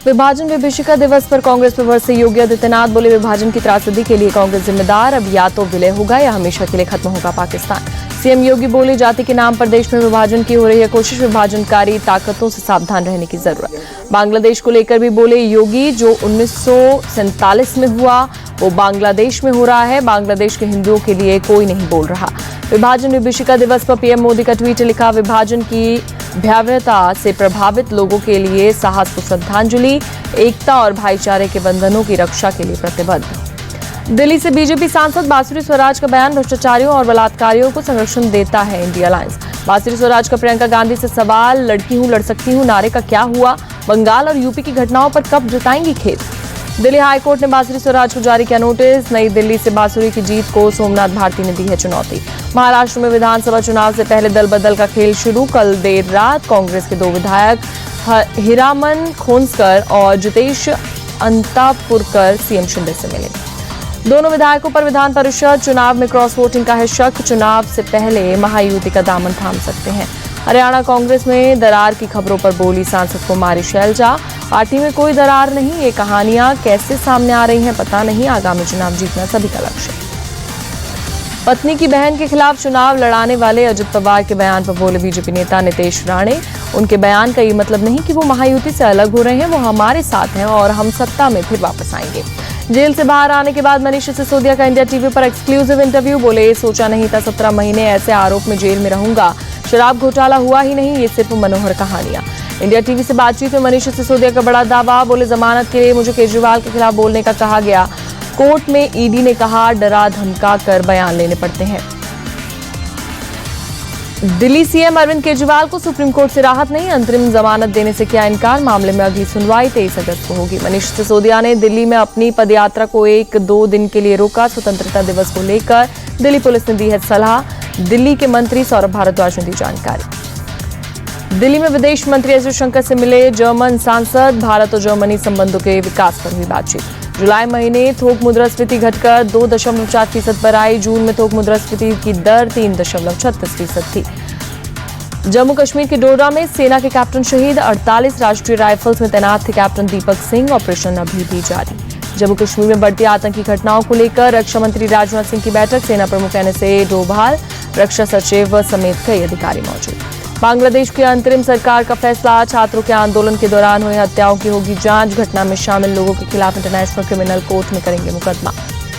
विभाजन विभीषिका दिवस पर कांग्रेस पर बरसे योगी आदित्यनाथ, बोले विभाजन की त्रासदी के लिए कांग्रेस जिम्मेदार। अब या तो विलय होगा या हमेशा के लिए खत्म होगा पाकिस्तान। सीएम योगी बोले जाति के नाम पर देश में विभाजन की हो रही है कोशिश, विभाजनकारी ताकतों से सावधान रहने की जरूरत। बांग्लादेश को लेकर भी बोले योगी, जो 1947 में हुआ वो बांग्लादेश में हो रहा है, बांग्लादेश के हिंदुओं के लिए कोई नहीं बोल रहा। विभाजन विभीषिका दिवस पर पीएम मोदी का ट्वीट लिखा, विभाजन की भयावहता से प्रभावित लोगों के लिए साहस को श्रद्धांजलि, एकता और भाईचारे के बंधनों की रक्षा के लिए प्रतिबद्ध। दिल्ली से बीजेपी सांसद बांसुरी स्वराज का बयान भ्रष्टाचारियों और बलात्कारियों को संरक्षण देता है इंडिया अलायंस। बांसुरी स्वराज का प्रियंका गांधी से सवाल, लड़की हूं लड़ सकती हूं नारे का क्या हुआ, बंगाल और यूपी की घटनाओं पर कब जताएंगी खेद। दिल्ली हाईकोर्ट ने बांसुरी स्वराज को जारी किया नोटिस, नई दिल्ली से बांसुरी की जीत को सोमनाथ भारती ने दी है चुनौती। महाराष्ट्र में विधानसभा चुनाव से पहले दल बदल का खेल शुरू, कल देर रात कांग्रेस के 2 विधायक हीरामन खोंसकर और जितेश अंतापुरकर सीएम शिंदे से मिले। दोनों विधायकों पर विधान परिषद चुनाव में क्रॉस वोटिंग का है शक, चुनाव से पहले महायुति का दामन थाम सकते हैं। हरियाणा कांग्रेस में दरार की खबरों पर बोली सांसद कुमारी शैलजा, पार्टी में कोई दरार नहीं, ये कहानियां कैसे सामने आ रही हैं पता नहीं, आगामी चुनाव जीतना सभी का लक्ष्य। पत्नी की बहन के खिलाफ चुनाव लड़ाने वाले अजित पवार के बयान पर बोले बीजेपी नेता नितेश राणे, उनके बयान का ये मतलब नहीं कि वो महायुति से अलग हो रहे हैं, वो हमारे साथ हैं और हम सत्ता में फिर वापस आएंगे। जेल से बाहर आने के बाद मनीष सिसोदिया का इंडिया टीवी पर एक्सक्लूसिव इंटरव्यू, बोले सोचा नहीं था 17 महीने ऐसे आरोप में जेल में रहूंगा, शराब घोटाला हुआ ही नहीं, ये सिर्फ मनोहर कहानियां। इंडिया टीवी से बातचीत में मनीष सिसोदिया का बड़ा दावा, बोले जमानत के लिए मुझे केजरीवाल के खिलाफ बोलने का कहा गया, कोर्ट में ईडी ने कहा डरा धमका कर बयान लेने पड़ते हैं। दिल्ली सीएम अरविंद केजरीवाल को सुप्रीम कोर्ट से राहत नहीं, अंतरिम जमानत देने से किया इनकार, मामले में अगली सुनवाई 23 अगस्त को होगी। मनीष सिसोदिया ने दिल्ली में अपनी पदयात्रा को 1-2 दिन के लिए रोका, स्वतंत्रता दिवस को लेकर दिल्ली पुलिस ने दी है सलाह, दिल्ली के मंत्री सौरभ भारद्वाज ने दी जानकारी। दिल्ली में विदेश मंत्री एस जयशंकर से मिले जर्मन सांसद, भारत और जर्मनी संबंधों के विकास पर हुई बातचीत। जुलाई महीने थोक मुद्रास्फीति घटकर 2.4% पर आई, जून में थोक मुद्रास्फीति की दर 3.36% थी। जम्मू कश्मीर के डोडा में सेना के कैप्टन शहीद, 48 राष्ट्रीय राइफल्स में तैनात थे कैप्टन दीपक सिंह, ऑपरेशन अभी भी जारी। जम्मू कश्मीर में बढ़ती आतंकी घटनाओं को लेकर रक्षा मंत्री राजनाथ सिंह की बैठक, सेना प्रमुख NSA डोभाल, रक्षा सचिव समेत कई अधिकारी मौजूद। बांग्लादेश की अंतरिम सरकार का फैसला, छात्रों के आंदोलन के दौरान हुई हत्याओं की होगी जांच, घटना में शामिल लोगों के खिलाफ इंटरनेशनल क्रिमिनल कोर्ट में करेंगे मुकदमा।